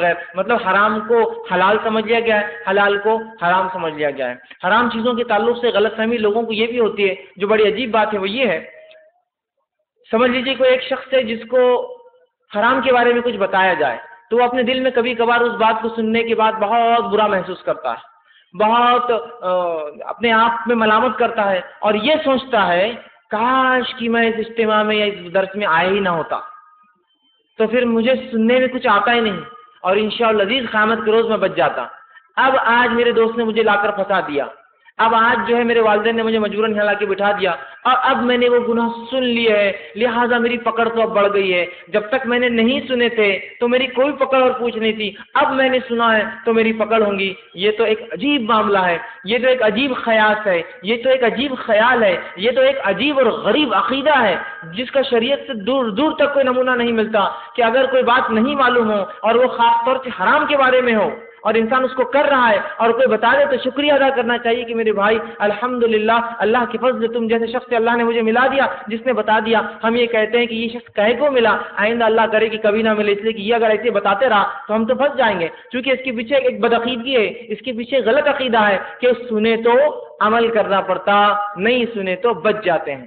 غیر، مطلب حرام کو حلال سمجھ لیا گیا ہے، حلال کو حرام سمجھ لیا گیا ہے۔ حرام چیزوں کے تعلق سے غلط فہمی لوگوں کو یہ بھی ہوتی ہے، جو بڑی عجیب بات ہے وہ یہ ہے، سمجھ لیجیے کوئی ایک شخص ہے جس کو حرام کے بارے میں کچھ بتایا جائے تو وہ اپنے دل میں کبھی کبھار اس بات کو سننے کے بعد بہت برا محسوس کرتا ہے، بہت اپنے آپ میں ملامت کرتا ہے اور یہ سوچتا ہے کاش کہ میں اس اجتماع میں یا اس درس میں آیا ہی نہ ہوتا، تو پھر مجھے سننے میں کچھ آتا ہی نہیں اور انشاءاللہ عزیز قیامت کے روز میں بچ جاتا۔ اب آج میرے دوست نے مجھے لا کر پھنسا دیا، اب آج جو ہے میرے والدین نے مجھے مجبوراً یہاں لا کے بٹھا دیا اور اب میں نے وہ گناہ سن لیے ہے، لہٰذا میری پکڑ تو اب بڑھ گئی ہے۔ جب تک میں نے نہیں سنے تھے تو میری کوئی پکڑ اور پوچھ نہیں تھی، اب میں نے سنا ہے تو میری پکڑ ہوں گی۔ یہ تو ایک عجیب معاملہ ہے، یہ تو ایک عجیب خیال ہے، یہ تو ایک عجیب خیال ہے، یہ تو ایک عجیب اور غریب عقیدہ ہے جس کا شریعت سے دور دور تک کوئی نمونہ نہیں ملتا کہ اگر کوئی بات نہیں معلوم ہو اور وہ خاص طور سے حرام کے بارے میں ہو اور انسان اس کو کر رہا ہے اور کوئی بتا دے تو شکریہ ادا کرنا چاہیے کہ میرے بھائی الحمدللہ اللہ کے فضل تم جیسے شخص سے اللہ نے مجھے ملا دیا جس نے بتا دیا۔ ہم یہ کہتے ہیں کہ یہ شخص کہے کو ملا، آئندہ اللہ کرے کہ کبھی نہ ملے، اس لیے کہ یہ اگر ایسے بتاتے رہا تو ہم تو پھنس جائیں گے، کیونکہ اس کے پیچھے ایک بدعقیدگی ہے، اس کے پیچھے غلط عقیدہ ہے کہ سنے تو عمل کرنا پڑتا، نہیں سنے تو بچ جاتے ہیں۔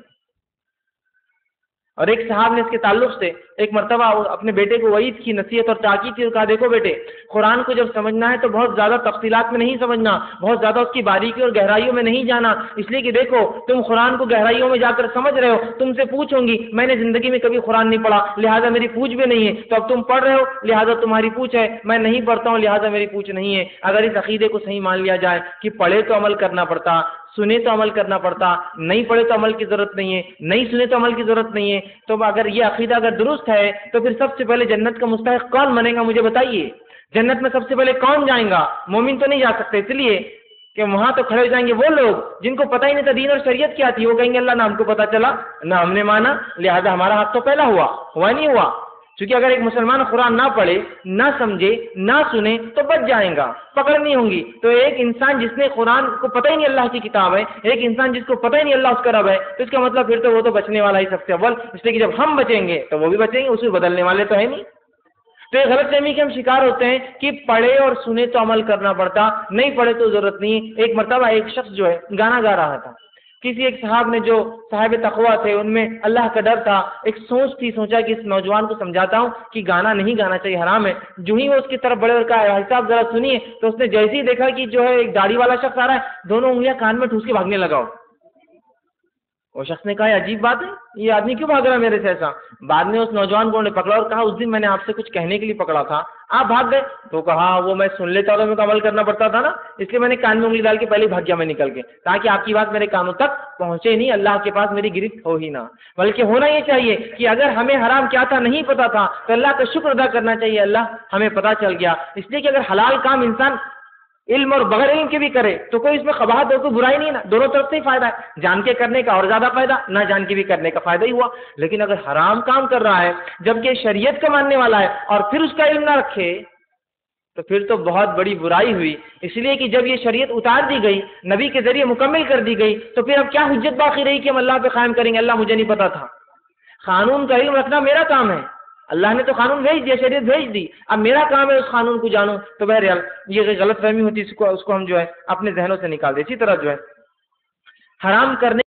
اور ایک صاحب نے اس کے تعلق سے ایک مرتبہ اپنے بیٹے کو وعید کی، نصیحت اور تاکید کی اور کہا دیکھو بیٹے قرآن کو جب سمجھنا ہے تو بہت زیادہ تفصیلات میں نہیں سمجھنا، بہت زیادہ اس کی باریکی اور گہرائیوں میں نہیں جانا، اس لیے کہ دیکھو تم قرآن کو گہرائیوں میں جا کر سمجھ رہے ہو، تم سے پوچھوں گی میں نے زندگی میں کبھی قرآن نہیں پڑھا لہٰذا میری پوچھ بھی نہیں ہے، تو اب تم پڑھ رہے ہو لہٰذا تمہاری پوچھ ہے، میں نہیں پڑھتا ہوں لہٰذا میری پوچھ نہیں ہے۔ اگر اس عقیدے کو صحیح مان لیا جائے کہ پڑھے تو عمل کرنا پڑتا، سنے تو عمل کرنا پڑتا، نہیں پڑھے تو عمل کی ضرورت نہیں ہے، نہیں سنے تو عمل کی ضرورت نہیں ہے، تو اگر یہ عقیدہ اگر درست ہے تو پھر سب سے پہلے جنت کا مستحق کون بنے گا مجھے بتائیے؟ جنت میں سب سے پہلے کون جائیں گا؟ مومن تو نہیں جا سکتے، اس لیے کہ وہاں تو کھڑے ہو جائیں گے وہ لوگ جن کو پتہ ہی نہیں تھا دین اور شریعت کیا تھی، وہ کہیں گے اللہ نہ ہم کو پتہ چلا نہ ہم نے مانا لہذا ہمارا حق تو پہلا ہوا نہیں ہوا، کیونکہ اگر ایک مسلمان قرآن نہ پڑھے، نہ سمجھے، نہ سنے تو بچ جائیں گا، پکڑ نہیں ہوں گی۔ تو ایک انسان جس نے قرآن کو پتہ ہی نہیں اللہ کی کتاب ہے، ایک انسان جس کو پتہ ہی نہیں اللہ اس کا رب ہے، تو اس کا مطلب پھر تو وہ تو بچنے والا ہی سب سے اول، اس لیے کہ جب ہم بچیں گے تو وہ بھی بچیں گے، اسے بدلنے والے تو ہے نہیں۔ تو یہ غلط فہمی کے ہم شکار ہوتے ہیں کہ پڑھے اور سنے تو عمل کرنا پڑتا، نہیں پڑھے تو ضرورت نہیں۔ ایک مرتبہ ایک شخص جو ہے گانا گا رہا تھا، کسی ایک صاحب نے جو صاحب تقویٰ تھے ان میں اللہ کا ڈر تھا، ایک سوچ تھی، سوچا کہ اس نوجوان کو سمجھاتا ہوں کہ گانا نہیں گانا چاہیے، حرام ہے۔ جو ہی وہ اس کی طرف بڑے اور کہا بھائی صاحب ذرا سنیے، تو اس نے جیسے ہی دیکھا کہ جو ہے ایک داڑھی والا شخص آ رہا ہے، دونوں انگلیاں کان میں ٹھوس کے بھاگنے لگا۔ وہ شخص نے کہا یہ عجیب بات ہے، یہ آدمی کیوں بھاگ رہا ہے میرے سے ایسا؟ بعد میں اس نوجوان کو انہوں نے پکڑا اور کہا اس دن میں نے آپ سے کچھ کہنے کے لیے پکڑا تھا، آپ بھاگ گئے؟ تو کہا وہ میں سن لیتا تو میرے کو عمل کرنا پڑتا تھا نا، اس لیے میں نے کان میں انگلی ڈال کے پہلے بھاگ گیا میں نکل کے، تاکہ آپ کی بات میرے کانوں تک پہنچے نہیں، اللہ کے پاس میری گرفت ہو ہی نہ۔ بلکہ ہونا یہ چاہیے کہ اگر ہمیں حرام کیا تھا نہیں پتا تھا تو اللہ کا شکر ادا کرنا چاہیے، اللہ ہمیں پتا چل گیا۔ اس لیے کہ اگر حلال کام انسان علم اور بغیر علم کے بھی کرے تو کوئی اس میں قباحت ہو، کوئی برائی نہیں نا، دونوں طرف سے ہی فائدہ ہے، جان کے کرنے کا اور زیادہ فائدہ، نہ جان کے بھی کرنے کا فائدہ ہی ہوا۔ لیکن اگر حرام کام کر رہا ہے جبکہ شریعت کا ماننے والا ہے اور پھر اس کا علم نہ رکھے تو پھر تو بہت بڑی برائی ہوئی، اس لیے کہ جب یہ شریعت اتار دی گئی، نبی کے ذریعے مکمل کر دی گئی، تو پھر اب کیا حجت باقی رہی کہ ہم اللہ پہ قائم کریں گے؟ اللہ مجھے نہیں پتا تھا، قانون کا علم رکھنا میرا کام ہے، اللہ نے تو قانون بھیج دیا، شریعت بھیج دی، اب میرا کام ہے اس قانون کو جانوں۔ تو بہرحال یہ غلط فہمی ہوتی ہے، اس کو ہم جو ہے اپنے ذہنوں سے نکال دیں۔ اسی طرح جو ہے حرام کرنے